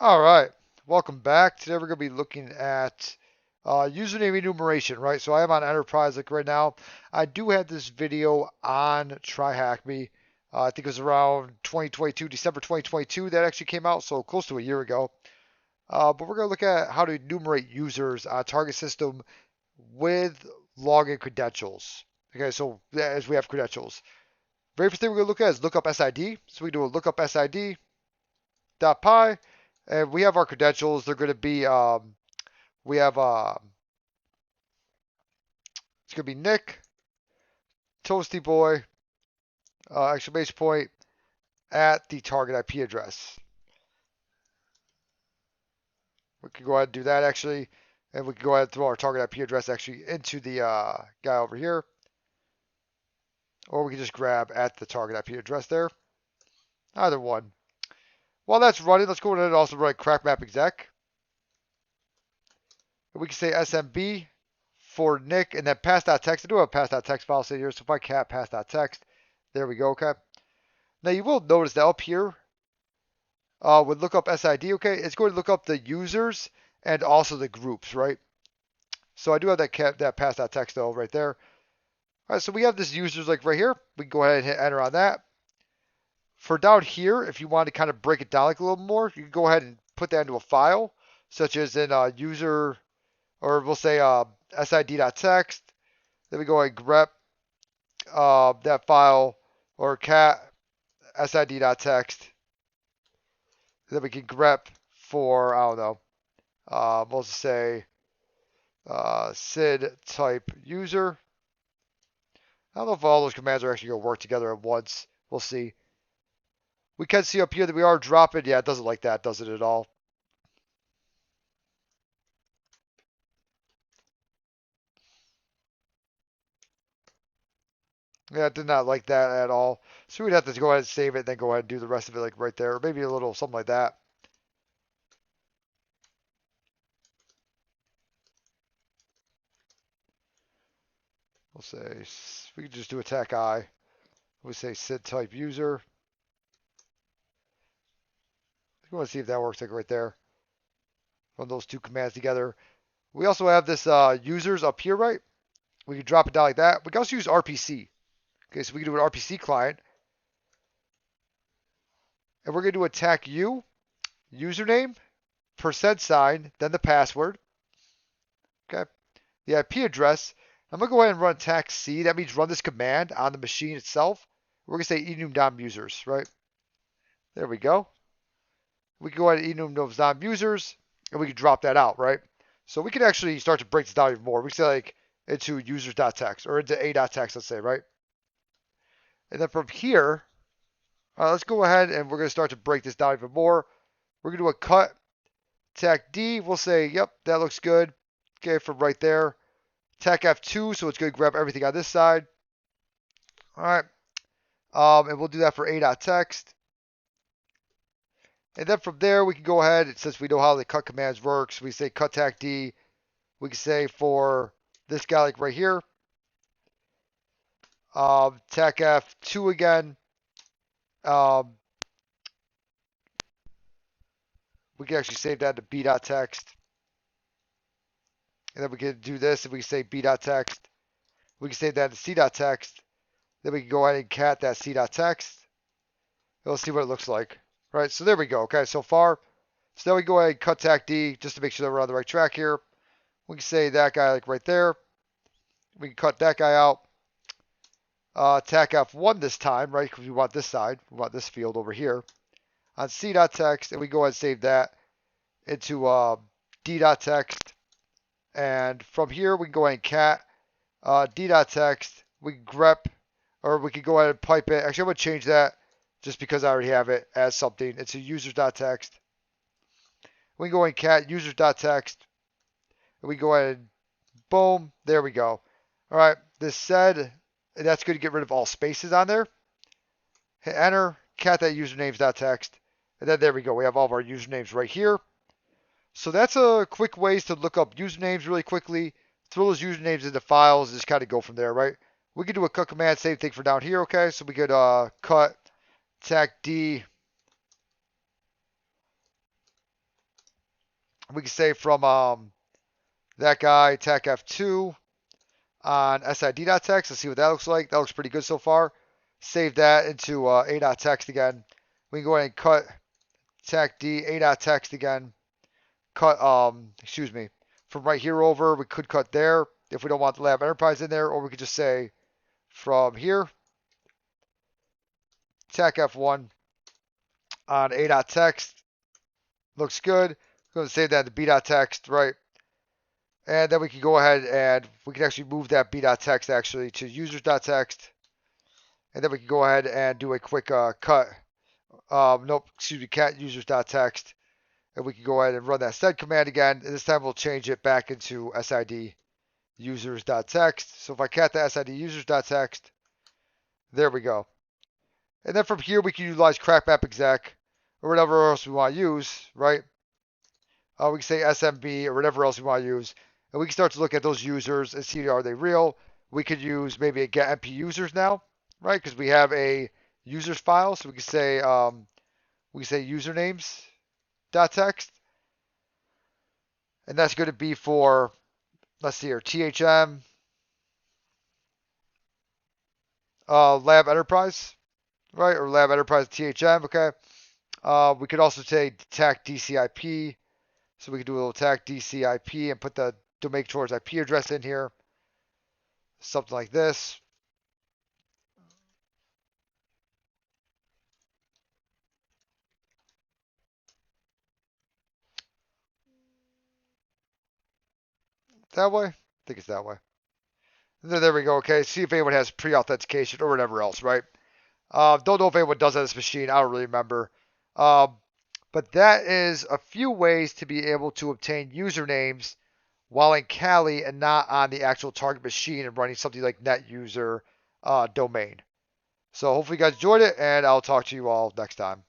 All right, welcome back. Today we're going to be looking at username enumeration, right? So I am on Enterprise like right now. I do have this video on Try Hack Me. I think it was around 2022, December 2022 that actually came out, so close to a year ago. But we're going to look at how to enumerate users on a target system with login credentials. Okay, so as we have credentials. Very first thing we're going to look at is lookup SID. So we do a lookup SID dot py, and we have our credentials. They're going to be we have it's going to be Nick Toasty Boy exclamation point at the target IP address. We can go ahead and do that actually, and we can go ahead and throw our target IP address actually into the guy over here, or we can just grab at the target IP address there. Either one. While that's running, let's go ahead and also run crack-map-exec. We can say SMB for Nick and then pass.txt. I do have a pass.txt file sitting here, so if I cat pass.txt, there we go, okay? Now you will notice that up here with lookup SID, okay, it's going to look up the users and also the groups, right? So I do have that pass.txt though right there. All right, so we have this users like right here. We can go ahead and hit enter on that. For down here, if you want to kind of break it down like a little more, you can go ahead and put that into a file, such as in user, or we'll say sid.txt. Then we go ahead and grep that file, or cat sid.txt. Then we can grep for, I don't know, we'll just say sid type user. I don't know if all those commands are actually going to work together at once. We'll see. We can see up here that we are dropping. Yeah, it doesn't like that, does it at all? Yeah, it did not like that at all. So we'd have to go ahead and save it and then go ahead and do the rest of it like right there. Or maybe a little something like that. We'll say, we can just do attack I. We'll say sid type user. We want to see if that works like right there. Run those two commands together. We also have this users up here, right? We can drop it down like that. We can also use RPC. Okay, so we can do an RPC client. And we're going to do attack U, username, %, then the password. Okay, the IP address. I'm going to go ahead and run attack C. That means run this command on the machine itself. We're going to say enum-ng users, right? There we go. We can go ahead and enum-ng users, and we can drop that out, right? So we can actually start to break this down even more. We can say like into users.txt or into a.txt, let's say, right? And then from here, let's go ahead and we're going to start to break this down even more. We're going to do a cut attack D. We'll say, yep, that looks good. Okay, from right there. Attack F2, so it's going to grab everything on this side. All right. And we'll do that for a.txt. And then from there, we can go ahead, since we know how the cut commands works, we say cut attack D. We can say for this guy like right here, attack F2 again. We can actually save that to b.txt. And then we can do this, and we can say b.txt. We can save that to c.txt. Then we can go ahead and cat that c.txt. We'll see what it looks like. Right, so there we go. Okay, so far. So now we go ahead and cut attack D just to make sure that we're on the right track here. We can say that guy like right there. We can cut that guy out. Attack F1 this time, right? Because we want this side. We want this field over here. On c.txt, and we go ahead and save that into d.txt. And from here, we can go ahead and cat d.txt. We can grep, or we can go ahead and pipe it. Actually, I'm going to change that just because I already have it as something. It's a users.txt. We can go ahead and cat users.txt. And we go ahead and boom, there we go. All right, this said, and that's going to get rid of all spaces on there. Hit enter, cat that usernames.txt. And then there we go. We have all of our usernames right here. So that's a quick ways to look up usernames really quickly. Throw those usernames into files and just kind of go from there, right? We could do a cut command, same thing for down here, okay? So we could cut attack D We can say from that guy, attack F2 on sid.txt. Let's see what that looks like. That looks pretty good so far. Save that into a.txt again. We can go ahead and cut attack D, a.txt again. Cut, excuse me, from right here over, we could cut there if we don't want the lab enterprise in there, or we could just say from here, attack F1 on a.txt. Looks good. We're going to save that to b.txt, right? And then we can go ahead and we can actually move that b.txt actually to users.txt. And then we can go ahead and do a quick cut. Nope, excuse me, cat users.txt. And we can go ahead and run that sed command again. And this time we'll change it back into sid users.txt. So if I cat the sid users.txt, there we go. And then from here we can utilize crack-map-exec or whatever else we want to use, right? We can say SMB or whatever else we want to use. And we can start to look at those users and see, are they real? We could use maybe a get MP users now, right? Because we have a users file. So we can say usernames.txt. And that's going to be for, let's see here, THM, lab enterprise, right? Or lab enterprise THM, okay? We could also say attack DCIP. So we could do a little attack DCIP and put the domain controller's IP address in here. Something like this. That way? I think it's that way. There we go. Okay, see if anyone has pre-authentication or whatever else, right? Don't know if anyone does on this machine. I don't really remember. But that is a few ways to be able to obtain usernames while in Kali and not on the actual target machine and running something like NetUser domain. So hopefully you guys enjoyed it, and I'll talk to you all next time.